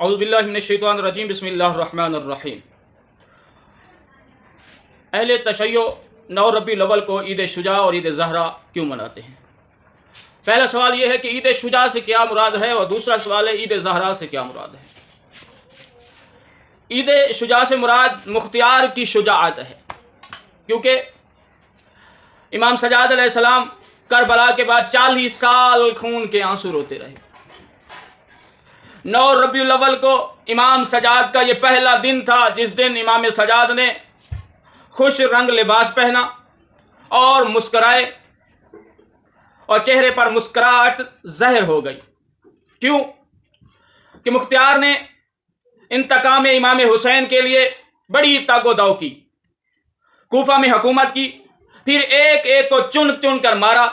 اعوذ باللہ من الشیطان الرجیم بسم اللہ الرحمن الرحیم۔ اہل تشیع 9 ربیع الاول کو عید شجاع اور عید زہرا کیوں مناتے ہیں؟ پہلا سوال یہ ہے کہ عید شجاع سے کیا مراد ہے، اور دوسرا سوال ہے عید زہرا سے کیا مراد ہے۔ عید شجاع سے مراد مختار کی شجاعت ہے، کیونکہ امام سجاد علیہ السلام کربلا کے بعد 40 سال خون کے آنسو روتے رہے۔ 9 ربیع الاول کو امام سجاد کا یہ پہلا دن تھا جس دن امام سجاد نے خوش رنگ لباس پہنا اور مسکرائے، اور چہرے پر مسکراہٹ ظاہر ہو گئی۔ کیوں؟ کہ مختار نے انتقام امام حسین کے لیے بڑی تگ و دو کی، کوفہ میں حکومت کی، پھر ایک ایک کو چن چن کر مارا۔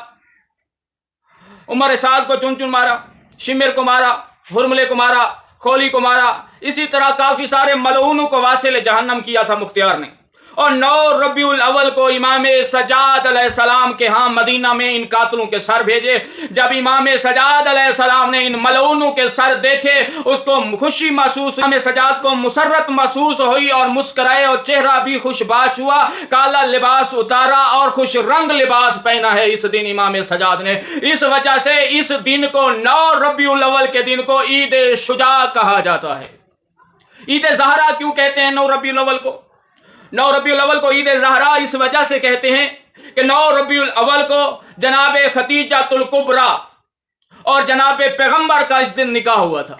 عمر سعد کو چن چن مارا، شمر کو مارا، ہرملے کو مارا، خولی کو مارا، اسی طرح کافی سارے ملعونوں کو واصل جہنم کیا تھا مختار نے۔ اور 9 ربیع الاول کو امام سجاد علیہ السلام کے ہاں مدینہ میں ان قاتلوں کے سر بھیجے۔ جب امام سجاد علیہ السلام نے ان ملعونوں کے سر دیکھے، اس کو خوشی محسوس، امام سجاد کو مسرت محسوس ہوئی اور مسکرائے، اور چہرہ بھی خوش باش ہوا، کالا لباس اتارا اور خوش رنگ لباس پہنا ہے اس دن امام سجاد نے۔ اس وجہ سے اس دن کو 9 ربیع الاول کے دن کو عید شجاع کہا جاتا ہے۔ عید زہرا کیوں کہتے ہیں 9 ربیع الاول کو؟ 9 ربیع الاول کو عید زہرا اس وجہ سے کہتے ہیں کہ 9 ربیع الاول کو جناب خدیجۃ الکبریٰ اور جناب پیغمبر کا اس دن نکاح ہوا تھا۔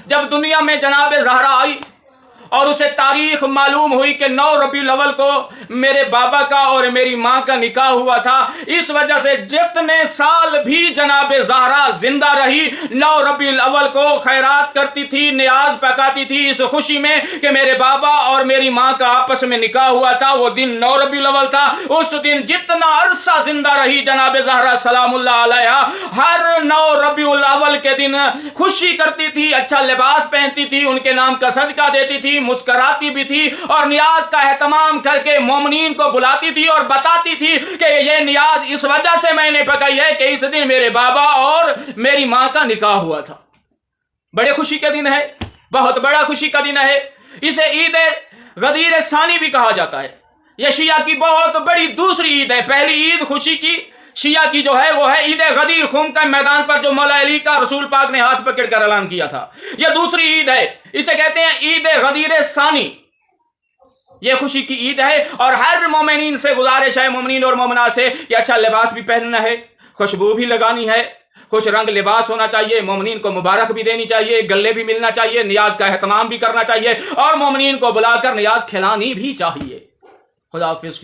جب دنیا میں جناب زہرا آئی اور اسے تاریخ معلوم ہوئی کہ 9 ربیع الاول کو میرے بابا کا اور میری ماں کا نکاح ہوا تھا، اس وجہ سے جتنے سال بھی جناب زہرا زندہ رہی 9 ربیع الاول کو خیرات کرتی تھی، نیاز پکاتی تھی اس خوشی میں کہ میرے بابا اور میری ماں کا آپس میں نکاح ہوا تھا۔ وہ دن 9 ربیع الاول تھا۔ اس دن جتنا عرصہ زندہ رہی جناب زہرا سلام اللہ علیہا، ہر 9 ربیع الاول کے دن خوشی کرتی تھی، اچھا لباس پہنتی تھی، ان کے نام کا صدقہ دیتی تھی، مسکراتی بھی تھی، اور نیاز کا اہتمام کر کے مومنین کو بلاتی تھی اور بتاتی تھی کہ یہ نیاز اس وجہ سے میں نے پکائی ہے کہ اس دن میرے بابا اور میری ماں کا نکاح ہوا تھا۔ بڑے خوشی کا دن ہے، بہت بڑا خوشی کا دن ہے۔ اسے عید غدیر ثانی بھی کہا جاتا ہے۔ یہ شیعہ کی بہت بڑی دوسری عید ہے۔ پہلی عید خوشی کی شیعہ کی جو ہے وہ ہے عید غدیر، خون کا میدان پر جو مولا علی کا رسول پاک نے ہاتھ پکڑ کر اعلان کیا تھا۔ یہ دوسری عید ہے، اسے کہتے ہیں عید غدیر ثانی۔ یہ خوشی کی عید ہے، اور ہر مومنین سے گزارش ہے، مومنین اور مومنات سے، کہ اچھا لباس بھی پہننا ہے، خوشبو بھی لگانی ہے، خوش رنگ لباس ہونا چاہیے، مومنین کو مبارک بھی دینی چاہیے، گلے بھی ملنا چاہیے، نیاز کا اہتمام بھی کرنا چاہیے، اور مومنین کو بلا کر نیاز کھلانی بھی چاہیے۔ خدا حافظ۔